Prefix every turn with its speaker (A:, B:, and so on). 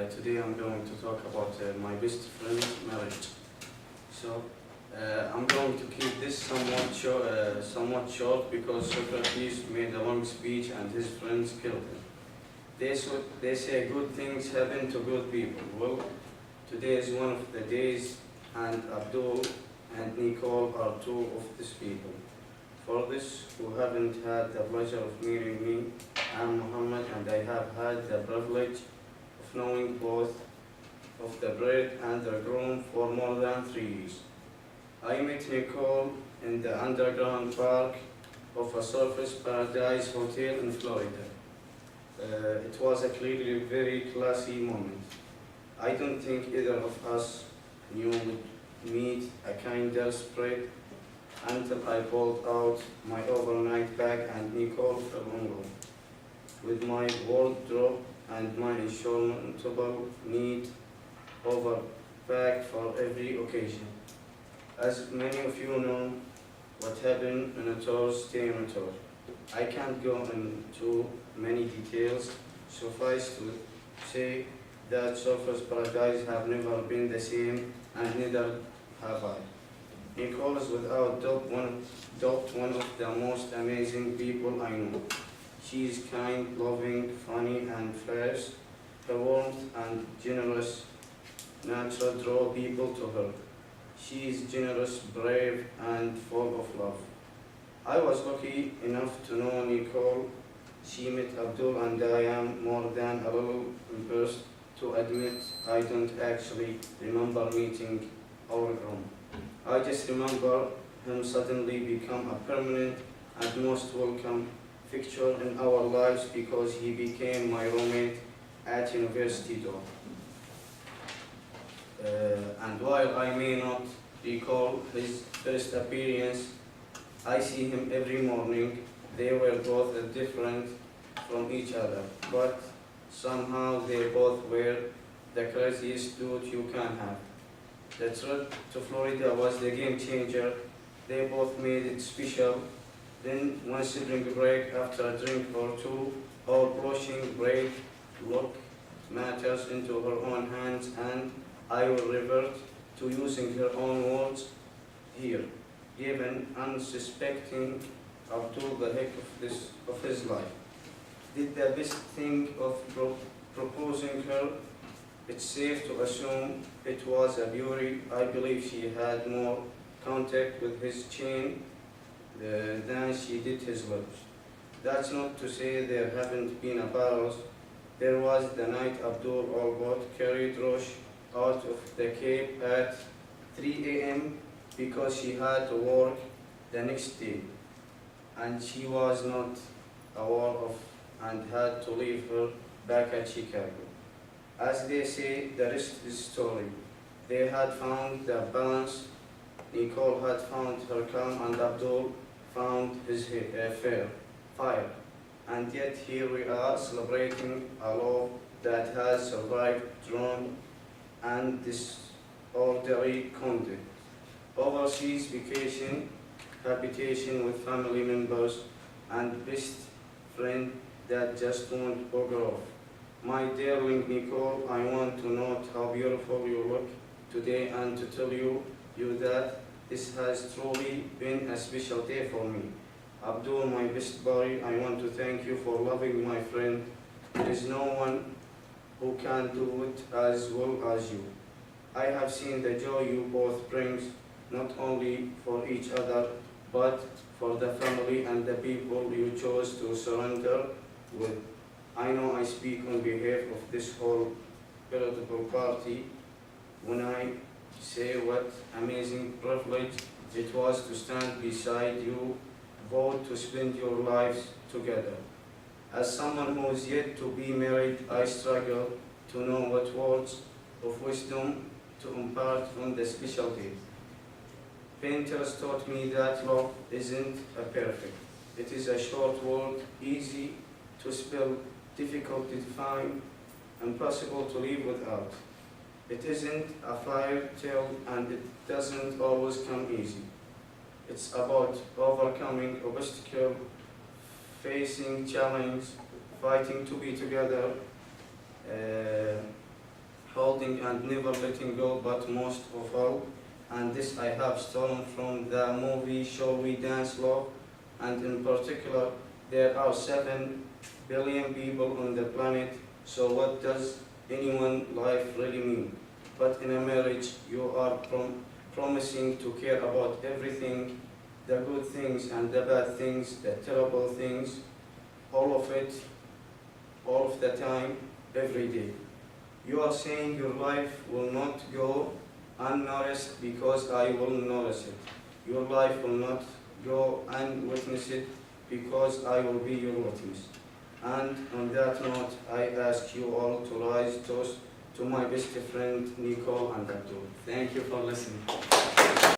A: Today I'm going to talk about my best friend's marriage. So I'm going to keep this somewhat short because Socrates made a long speech and his friends killed him. They say good things happen to good people. Well, today is one of the days, and Abdul and Nicole are two of these people. For those who haven't had the pleasure of meeting me, I'm Muhammad, and I have had the privilege of knowing both of the bride and the groom for more than 3 years. I met Nicole in the underground park of a Surfers Paradise Hotel in Florida. It was a clearly very classy moment. I don't think either of us knew we'd meet a kinder spirit until I pulled out my overnight bag and Nicole fell in love with my wardrobe and my insurmountable need over bag for every occasion. As many of you know, what happened in a tour stay in a tour. I can't go into many details. Suffice to say that Surfers Paradise have never been the same, and neither have I. Nicole is without doubt one of the most amazing people I know. She is kind, loving, funny, and fierce. Her warmth and generous nature draw people to her. She is generous, brave, and full of love. I was lucky enough to know Nicole. She met Abdul, and I am more than a little embarrassed to admit I don't actually remember meeting our groom. I just remember him suddenly become a permanent and most welcome fixture in our lives because he became my roommate at university dorm. And while I may not recall his first appearance, I see him every morning. They were both different from each other, but somehow they both were the craziest dude you can have. The trip to Florida was the game changer. They both made it special. Then one spring break after a drink or two, our blushing bride look matters into her own hands, and I will revert to using her own words here, given unsuspecting Abdul the heck of his life. Did the best thing of proposing her. It's safe to assume it was a beauty. I believe she had more contact with his chin than she did his lips. That's not to say there haven't been a battles. There was the night Abdul Albot carried Rosh out of the Cape at 3 a.m. because she had to work the next day, and she was not aware of and had to leave her back at Chicago. As they say, the rest is story. They had found the balance. Nicole had found her calm, and Abdul found his fire. And yet here we are celebrating a love that has survived drone and disorderly conduct, overseas vacation, habitation with family members, and best friend that just won't bugger off. My darling Nicole, I want to note how beautiful you look today and to tell you that this has truly been a special day for me. Abdul, my best buddy, I want to thank you for loving my friend. There is no one who can do it as well as you. I have seen the joy you both bring, not only for each other, but for the family and the people you chose to surrender with. I know I speak on behalf of this whole political party when I say what amazing privilege it was to stand beside you, vote to spend your lives together. As someone who is yet to be married, I struggle to know what words of wisdom to impart on the special day. Painters taught me that love isn't a perfect. It is a short word, easy to spell, difficult to define, impossible to live without. It isn't a fairy tale, and it doesn't always come easy. It's about overcoming obstacle, facing challenge, fighting to be together, and never letting go, but most of all, and this I have stolen from the movie Shall We Dance Love, and in particular, there are 7 billion people on the planet, so what does anyone life really mean? But in a marriage, you are promising to care about everything, the good things and the bad things, the terrible things, all of it, all of the time, every day. You are saying your life will not go unnoticed because I will notice it. Your life will not go unwitnessed because I will be your witness. And on that note, I ask you all to rise toast to my best friend Nicole and Abdul. Thank you for listening.